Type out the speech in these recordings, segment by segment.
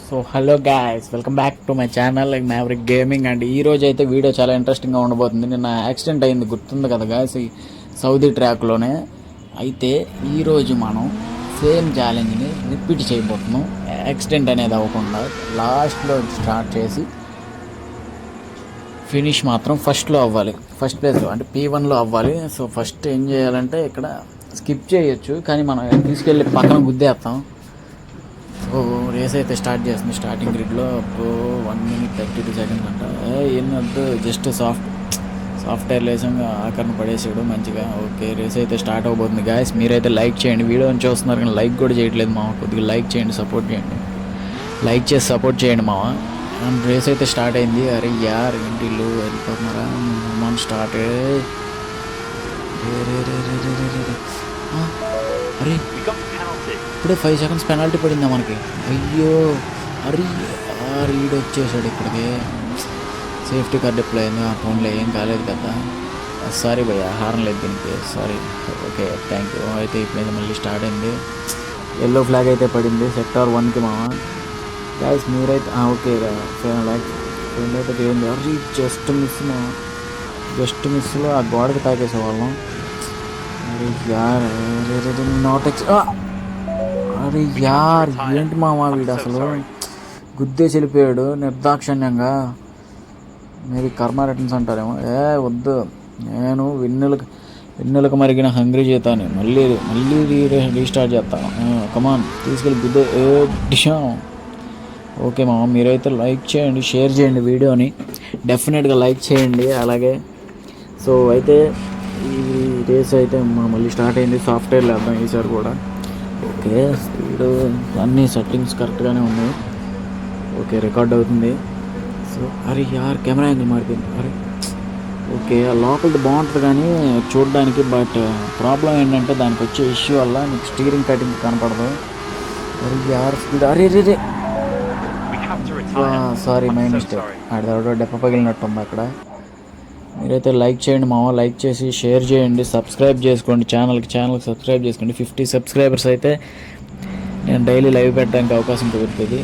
So hello guys, welcome back to my channel like maverick gaming. And ఈ రోజు అయితే video చాలా ఇంట్రెస్టింగ్గా ఉండబోతుంది. నిన్న యాక్సిడెంట్ అయింది గుర్తుంది కదా గాయ్స్, ఈ సౌదీ ట్రాక్లోనే. అయితే ఈరోజు మనం సేమ్ ఛాలెంజ్ని రిపీట్ చేయబోతున్నాం. యాక్సిడెంట్ అనేది అవ్వకుండా లాస్ట్లో స్టార్ట్ చేసి ఫినిష్ మాత్రం ఫస్ట్లో అవ్వాలి, ఫస్ట్ ప్లేస్లో అంటే P1లో అవ్వాలి. సో ఫస్ట్ ఏం చేయాలంటే ఇక్కడ స్కిప్ చేయొచ్చు, కానీ మనం తీసుకెళ్ళి పక్కన గుద్దేస్తాం. సో రేస్ అయితే స్టార్ట్ చేస్తుంది. స్టార్టింగ్ గ్రిడ్లో 1 minute 32 seconds అంట. ఏం వద్దు, జస్ట్ సాఫ్ట్వేర్ లేసంగా ఆఖరిని పడేసాడు మంచిగా. ఓకే, రేస్ అయితే స్టార్ట్ అవబోతుంది గాయస్. మీరైతే లైక్ చేయండి, వీడియోని చూస్తున్నారు కానీ లైక్ కూడా చేయట్లేదు మామ. కొద్దిగా లైక్ చేయండి, సపోర్ట్ చేయండి, లైక్ చేసి సపోర్ట్ చేయండి మామ. అండ్ రేస్ అయితే స్టార్ట్ అయింది. అరే యార్, ఇంటిల్లు వెళ్ళిపోతున్నారా మన స్టార్ట్. అరే ఇప్పుడే 5 seconds పెనాల్టీ పడిందా మనకి. అయ్యో, అరే రీడ్ వచ్చేసాడు ఇక్కడికి. సేఫ్టీ కార్ డిప్లో అయింది. ఆ ఫోన్లో ఏం కాలేదు కదా. సారీ భయ్య, హారం లేదు దీనికి, సారీ. Okay, thank you. అయితే ఇప్పుడైతే మళ్ళీ స్టార్ట్ అయింది. ఎల్లో ఫ్లాగ్ అయితే పడింది సెక్టార్ 1కి మామ. గాయస్ మీరైతే ఓకే అయితే ఏంది. అరే జస్ట్ మిస్ మా, జస్ట్ మిస్లో ఆ గోడకి తాకేసేవాళ్ళం. అరే యార్, అరే యార్ ఏంటి మామ వీడు అసలు గుద్దేసి వెళ్ళిపోయాడు నిర్దాక్షణ్యంగా. మీరు కర్మ రిటర్న్స్ అంటారేమో. వద్దు, నేను వెన్నెలకు మరిగిన హంగ్రీ చేతాను. మళ్ళీ రీస్టార్ట్ చేస్తాను. కమాన్ తీసుకెళ్ళి గుద్దే డిషాం. ఓకే మామ, మీరైతే లైక్ చేయండి, షేర్ చేయండి వీడియోని, డెఫినెట్గా లైక్ చేయండి అలాగే. సో అయితే ఈ రేస్ అయితే మళ్ళీ స్టార్ట్ అయింది. సాఫ్ట్వేర్ లేద్దాం ఈసారి కూడా. ఓకే, స్పీడ్ అన్నీ సెట్టింగ్స్ కరెక్ట్గానే ఉన్నాయి. ఓకే, రికార్డ్ అవుతుంది. సో అరే యార్, కెమెరా యాంగిల్ మారిపోయింది. అరే ఓకే, లోపలిది బాగుంటుంది కానీ చూడడానికి, బట్ ప్రాబ్లం ఏంటంటే దానికి వచ్చే ఇష్యూ వల్ల మీకు స్టీరింగ్ కటింగ్ కనపడదు. అరే యార్ స్పీడ్, అరే రే సారీ మై మిస్టేక్. ఆడెవడో డెప్ప పగిలినట్టుంది అక్కడ. మీరైతే లైక్ చేయండి మామ, లైక్ చేసి షేర్ చేయండి, సబ్స్క్రైబ్ చేసుకోండి ఛానల్కి సబ్స్క్రైబ్ చేసుకోండి. 50 subscribers అయితే నేను డైలీ లైవ్ పెట్టడానికి అవకాశం కుదురుతుంది.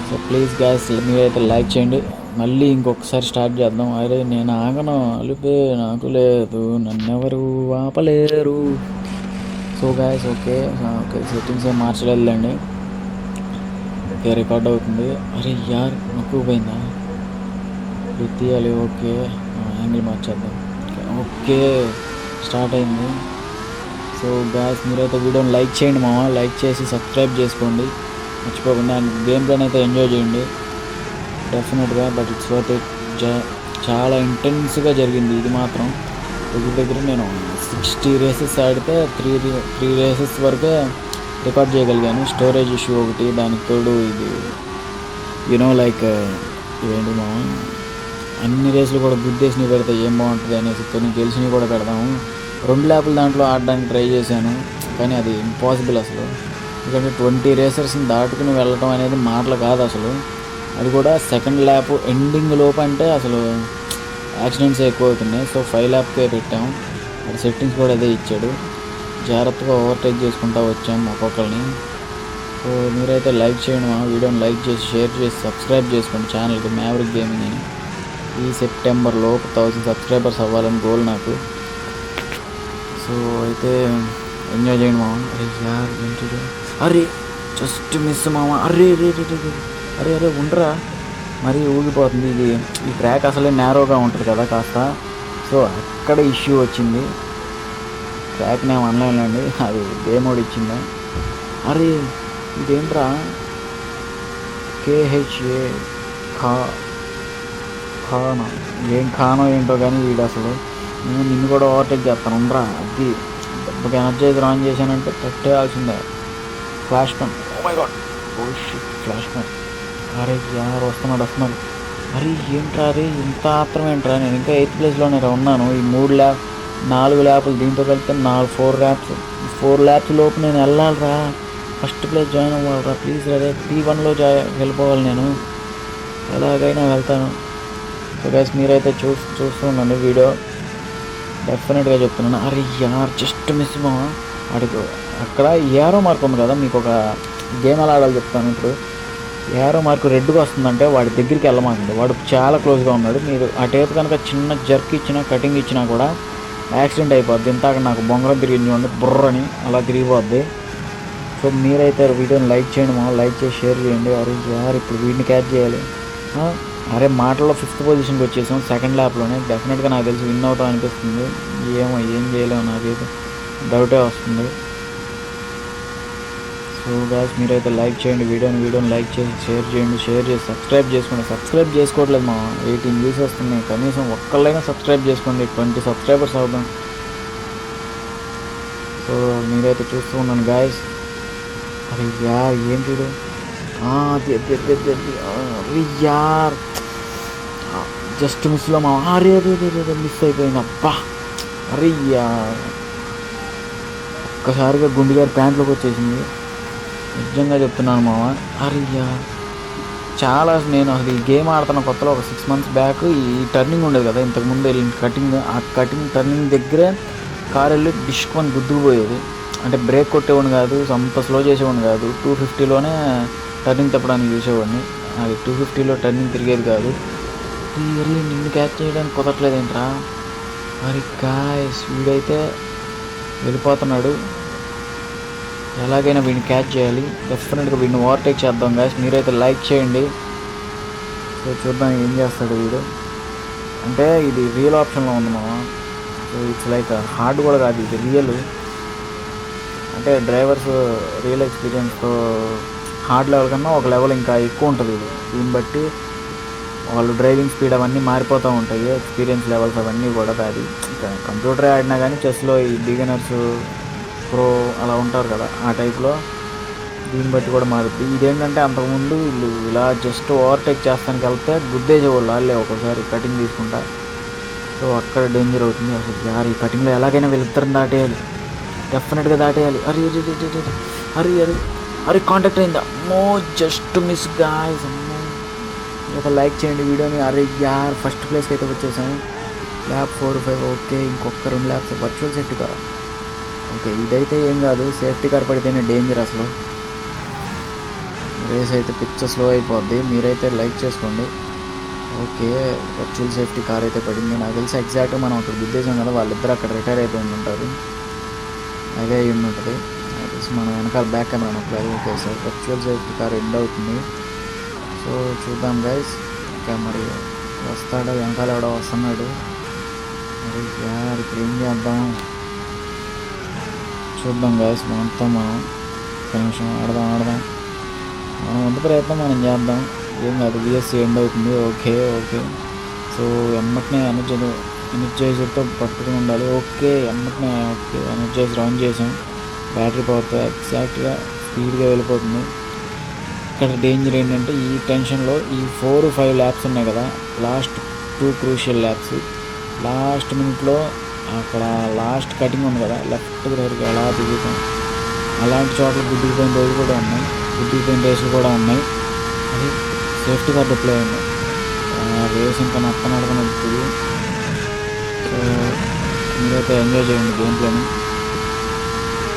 సో ప్లీజ్ గాయస్, మీరైతే లైక్ చేయండి. మళ్ళీ ఇంకొకసారి స్టార్ట్ చేద్దాం. అరే నేను ఆగను, అలిపే నాకు లేదు, నన్నెవరు ఆపలేరు. సో గాయస్ ఓకే సెట్టింగ్స్ ఏం మార్చలేదులేండి. ఓకే, రికార్డ్ అవుతుంది. అరే యార్, నొక్కు పోయిందా తీయాలి. ఓకే, యాంగిల్ మార్చేద్దాం. ఓకే, స్టార్ట్ అయింది. సో గాయస్ మీరైతే వీడియోని లైక్ చేయండి మామ, లైక్ చేసి సబ్స్క్రైబ్ చేసుకోండి మర్చిపోకుండా. గేమ్ ప్లేని అయితే ఎంజాయ్ చేయండి డెఫినెట్గా. But it's worth it. చాలా ఇంటెన్స్గా జరిగింది ఇది మాత్రం. దగ్గర నేను 60 races ఆడితే 3 races వరకే రికార్డ్ చేయగలిగాను. స్టోరేజ్ ఇష్యూ ఒకటి, దానికి తోడు ఇది లైక్ ఇవేంటి మా అన్ని రేసులు కూడా గుద్దేసినవి పెడితే ఏం బాగుంటుంది అనేసి కొన్ని గెలిచినవి కూడా పెడదాము. 2 ల్యాపులు దాంట్లో ఆడడానికి ట్రై చేశాను, కానీ అది ఇంపాసిబుల్ అసలు. ఎందుకంటే 20 racersని దాటుకుని వెళ్ళటం అనేది మాటలు కాదు అసలు. అది కూడా సెకండ్ ల్యాప్ ఎండింగ్ లోపు అంటే అసలు యాక్సిడెంట్స్ ఎక్కువ అవుతున్నాయి. సో 5 ల్యాప్కే పెట్టాము. అది సెట్టింగ్స్ కూడా అదే ఇచ్చాడు. జాగ్రత్తగా ఓవర్టేక్ చేసుకుంటూ వచ్చాము ఒక్కొక్కరిని. సో మీరైతే లైక్ చేయండి మా వీడియోని, లైక్ చేసి షేర్ చేసి సబ్స్క్రైబ్ చేసుకోండి ఛానల్కి మ్యావరిక్ గేమింగ్ అని. ఈ సెప్టెంబర్లోపు 1000 subscribers అవ్వాలని గోల్ నాకు. సో అయితే ఎంజాయ్ చేయండి మామ. అరే యార్ ఏంటి, అరే జస్ట్ మిస్ మామ. అరే రే రే రే అరే అరే ఉండరా, మరీ ఊగిపోతుంది ఇది. ఈ ట్రాక్ అసలే నేరోగా ఉంటుంది కదా కాస్త. సో అక్కడ ఇష్యూ వచ్చింది. ట్రాక్ నేమ్ అనలేనండి, అది గేమ్ మోడ్ ఇచ్చిందా. అరే ఇదేంట్రా, KHA ఖానా, ఏం ఖానో ఏంటో కానీ వీడు అసలు. నేను నిన్ను కూడా ఓవర్టేక్ చేస్తాను ఉండరా. అది దెబ్బకి ఎనర్జైజర్ ఆన్ చేశానంటే పెట్టేయాల్సిందే. Flash pen, oh my god, flash pen. అరే యార్ వస్తున్నాడు. అరే ఏంట్రా, అరే ఇంత ఆత్రం ఏంట్రా. నేను ఇంకా 8th ప్లేస్లోనే ఉన్నాను. ఈ 4 ల్యాపులు దీంతో కలిపితే 4 ల్యాప్స్ లోపు నేను వెళ్ళాలిరా, ఫస్ట్ ప్లేస్ జాయిన్ అవ్వాలిరా ప్లీజ్. అదే P1లో వెళ్ళిపోవాలి నేను, ఎలాగైనా వెళ్తాను. సో గైస్ మీరైతే చూస్తూ ఉండండి వీడియో, డెఫినెట్గా చెప్తున్నాను. అరే యార్ జస్ట్ మిస్ మా. అక్కడ ఏరో మార్క్ ఉంది కదా, మీకు ఒక గేమ్ ఎలా ఆడాలి చెప్తాను ఇప్పుడు. ఏరో మార్కు రెడ్గా వస్తుందంటే వాడి దగ్గరికి వెళ్ళమాకండి. వాడు చాలా క్లోజ్గా ఉన్నాడు. మీరు ఆ టేప్ కనుక చిన్న జర్క్ ఇచ్చినా కటింగ్ ఇచ్చినా కూడా యాక్సిడెంట్ అయిపోద్ది. ఇంతాక నాకు బొంగరం తిరిగింది చూడండి, బుర్రని అలా తిరిగిపోద్ది. సో మీరైతే వీడియోని లైక్ చేయండి, లైక్ చేసి షేర్ చేయండి. అరే యార్ ఇప్పుడు వీడిని క్యాచ్ చేయాలి. అరే మాటల్లో 5th పొజిషన్కి వచ్చేసాం సెకండ్ ల్యాప్లోనే. డెఫినెట్గా నాకు తెలిసి విన్ అవుతాం అనిపిస్తుంది. ఏం చేయలేము, నాకైతే డౌటే వస్తుంది. సో గాయ్స్ మీరైతే లైక్ చేయండి, వీడియోని లైక్ చేసి షేర్ చేసి సబ్స్క్రైబ్ చేసుకోండి. సబ్స్క్రైబ్ చేసుకోవట్లేదు 18 వ్యూస్ వస్తున్నాయి. కనీసం ఒక్కళ్ళైనా సబ్స్క్రైబ్ చేసుకోండి. 20 సబ్స్క్రైబర్స్ అవుతాం. సో మీరైతే చూస్తూ ఉన్నాను గాయస్. అరే యార్ ఏంటి అరే యార్ జస్ట్ మిస్లో అరే మిస్ అయిపోయింది. అబ్బా అరే యార్ ఒక్కసారిగా గుండు గారి ప్యాంట్లోకి వచ్చేసింది. నిజంగా చెప్తున్నాను అరే యార్ చాలా నేను అసలు ఈ గేమ్ ఆడుతున్న కొత్తలో ఒక 6 months బ్యాక్ ఈ టర్నింగ్ ఉండేది కదా, ఇంతకుముందు వెళ్ళిన కటింగ్ టర్నింగ్ దగ్గరే కారు వెళ్ళి డిష్కొని గుద్దుకుపోయేది. అంటే బ్రేక్ కొట్టేవాడిని కాదు, అంత స్లో చేసేవాడిని కాదు. 250లోనే టర్నింగ్ తిప్పడానికి చూసేవాడిని. అది 250లో టర్నింగ్ తిరిగేది కాదు. నిన్ను క్యాచ్ చేయడానికి కుదరట్లేదు ఏంట్రా. మరి గాయ్స్ వీడైతే వెళ్ళిపోతున్నాడు. ఎలాగైనా వీడిని క్యాచ్ చేయాలి. డెఫినెట్గా వీడిని ఓవర్టేక్ చేద్దాం గాయ్స్. మీరైతే లైక్ చేయండి. సో చూద్దాం ఏం చేస్తాడు వీడు. అంటే ఇది రియల్ ఆప్షన్లో ఉంది సో ఇట్స్ లైక్ హార్డ్ కూడా కాదు, ఇది రియల్. అంటే డ్రైవర్స్ రియల్ ఎక్స్పీరియన్స్తో హార్డ్ లెవెల్ కన్నా ఒక లెవెల్ ఇంకా ఎక్కువ ఉంటుంది ఇది. దీన్ని బట్టి వాళ్ళు డ్రైవింగ్ స్పీడ్ అవన్నీ మారిపోతూ ఉంటాయి, ఎక్స్పీరియన్స్ లెవెల్స్ అవన్నీ కూడా. అది కంప్యూటర్ ఆడినా కానీ చెస్లో ఈ బిగినర్స్ ప్రో అలా ఉంటారు కదా, ఆ టైప్లో దీన్ని బట్టి కూడా మారుతుంది. ఇదేంటంటే అంతకుముందు వీళ్ళు ఇలా జస్ట్ ఓవర్టేక్ చేస్తానికి వెళ్తే గుద్దేసేవాళ్ళు వాళ్ళే ఒక్కోసారి కటింగ్ తీసుకుంటా. సో అక్కడ డేంజర్ అవుతుంది. అసలు యార్ ఈ కటింగ్లో ఎలాగైనా వీళ్ళిద్దరిని దాటేయాలి, డెఫినెట్గా దాటేయాలి. అరే అరే అరే అరే కాంటాక్ట్ అయిందా? అమ్మో జస్ట్ మిస్ గాయ్స్. అమ్మో ఒక లైక్ చేయండి వీడియోని. అరే యార్ ఫస్ట్ ప్లేస్కి అయితే వచ్చేసాము. Lab 4, 5 okay. ఇంకొక 2 labs virtual safety car. Okay ఇదైతే ఏం కాదు, సేఫ్టీ కార్ పడితేనే డేంజర్. అసలు రేస్ అయితే పిచ్చ స్లో అయిపోద్ది. మీరైతే లైక్ చేసుకోండి. ఓకే వర్చువల్ సేఫ్టీ కార్ అయితే పడింది. నాకు తెలిసి ఎగ్జాక్ట్గా మనం అక్కడ గుద్దేసాం కదా, వాళ్ళిద్దరు అక్కడ రిటైర్ అయిపోయి ఉంటారు. అదే అయి ఉంటుంది. నాకు తెలిసి మనం వెనకాల బ్యాక్ కెమెరా నొక్కలు అది okay sir. Virtual safety car end అవుతుంది. సో చూద్దాం గైస్. ఇంకా మరి వస్తాడో వెనకాల ఎవడో వస్తున్నాడు. మరి యార్ ఇప్పుడు ఏం చేద్దాం చూద్దాం గైస్. మనం ఒక నిమిషం ఆడదాం. మనం వంద ప్రయత్నం మనం చేద్దాం, ఏం కాదు. విఎస్సీ ఎండ్ అవుతుంది. ఓకే సో ఎమ్మటనే ఎనర్జైజర్తో పట్టుకుని ఉండాలి. ఓకే ఎమ్మటనే ఓకే ఎనర్జైజర్ ఆన్ చేసాం. బ్యాటరీ పవర్తో ఎగ్జాక్ట్గా స్పీడ్గా వెళ్ళిపోతుంది. ఇక్కడ డేంజర్ ఏంటంటే ఈ టెన్షన్లో ఈ 4, 5 ల్యాబ్స్ ఉన్నాయి కదా, లాస్ట్ 2 క్రూషియల్ ల్యాబ్స్. లాస్ట్ మినిట్లో అక్కడ లాస్ట్ కటింగ్ ఉంది కదా, లెఫ్ట్ రైట్కి ఎలా దిగుతాం, అలాంటి చోట్ల గుడ్డిపోయిన రేసులు కూడా ఉన్నాయి. అది సేఫ్టీ కార్ డిప్లై అయింది. రేస్ ఇంకా నడుతుంది. సో మీరైతే ఎంజాయ్ చేయండి గేమ్ ప్లేని.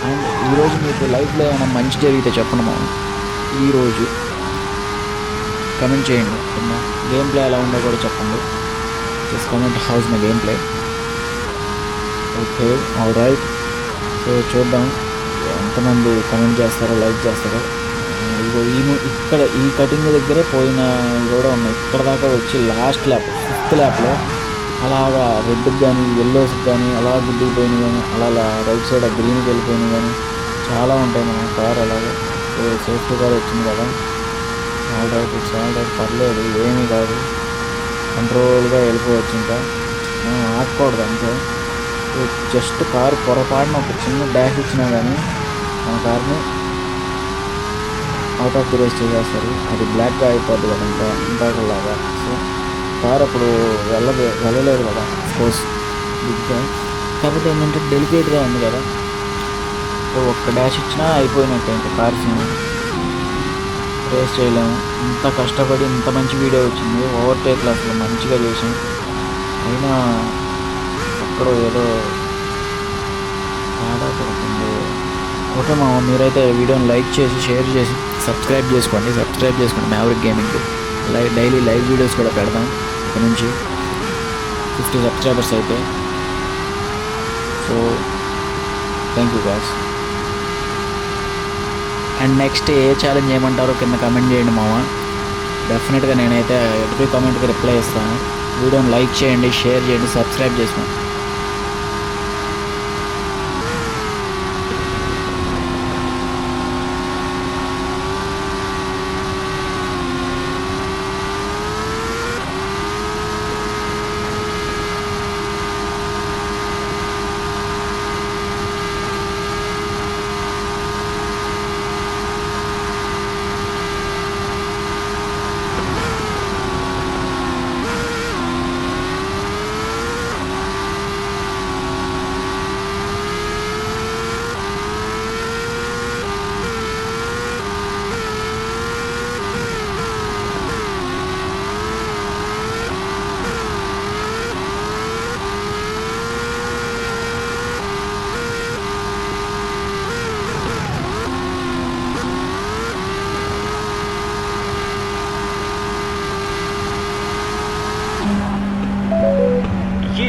అండ్ ఈరోజు మీకు లైఫ్లో ఏమైనా మంచి జరిగితే చెప్పండి ఈరోజు కమెంట్ చేయండి. గేమ్ ప్లే ఎలా ఉందో కూడా చెప్పండి. Just comment house my game play. Okay all right. So చూద్దాం ఎంతమంది కమెంట్ చేస్తారో, లైక్ చేస్తారో. ఇగో ఇక్కడ ఈ కటింగ్ దగ్గరే పోయిన కూడా ఉన్నాయి. ఇక్కడ దాకా వచ్చి లాస్ట్ ల్యాప్ 5th ల్యాప్లో అలాగా రెడ్కి కానీ ఎల్లోస్కి కానీ అలా గుడ్డికి పోయినాయి కానీ అలా రైట్ సైడ్ ఆ గ్రీన్కి వెళ్ళిపోయినాయి కానీ చాలా ఉంటాయి మన కార్ అలాగే. సో సేఫ్టీ కార్ వచ్చింది కదా, ఆల్ రైట్ పర్లేదు, ఏమీ కాదు, కంట్రోల్గా వెళ్ళిపోవచ్చు. ఇంకా ఆగకూడదు అంతే. జస్ట్ కారు పొరపాటున ఒక చిన్న డాష్ ఇచ్చినా కానీ మన కార్ని అవుట్ ఆఫ్ ది రేస్ చేసేస్తారు. అది బ్లాక్గా అయిపోద్ది కదా ఇందాకలాగా. సో కార్ అప్పుడు వెళ్ళలేదు కదా కోర్స్ బిగ్గా. కాకపోతే ఏంటంటే డెలికేట్గా ఉంది కదా, సో ఒక్క డాష్ ఇచ్చినా అయిపోయినట్టే. ఇంకా కార్స్ రేస్ చేయలేము. ఇంత కష్టపడి ఇంత మంచి వీడియో వచ్చింది, ఓవర్టేక్లో అసలు మంచిగా చేసాం. అయినా ఎక్కడో ఏదో తేడా పడుతుంది. ఓకే మీరైతే వీడియోని లైక్ చేసి షేర్ చేసి సబ్స్క్రైబ్ చేసుకోండి maverick gaming. Daily live videos కూడా పెడదాం ఇక్కడ నుంచి 50 సబ్స్క్రైబర్స్ అయితే. So thank you guys. And next ఏ ఛాలెంజ్ చేయమంటారో కింద కమెంట్ చేయండి మామ. డెఫినెట్గా నేనైతే ఎవ్రీ కామెంట్కి రిప్లై ఇస్తాను. వీడియోని లైక్ చేయండి, షేర్ చేయండి, సబ్స్క్రైబ్ చేసుకోండి.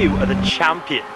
You are the champion.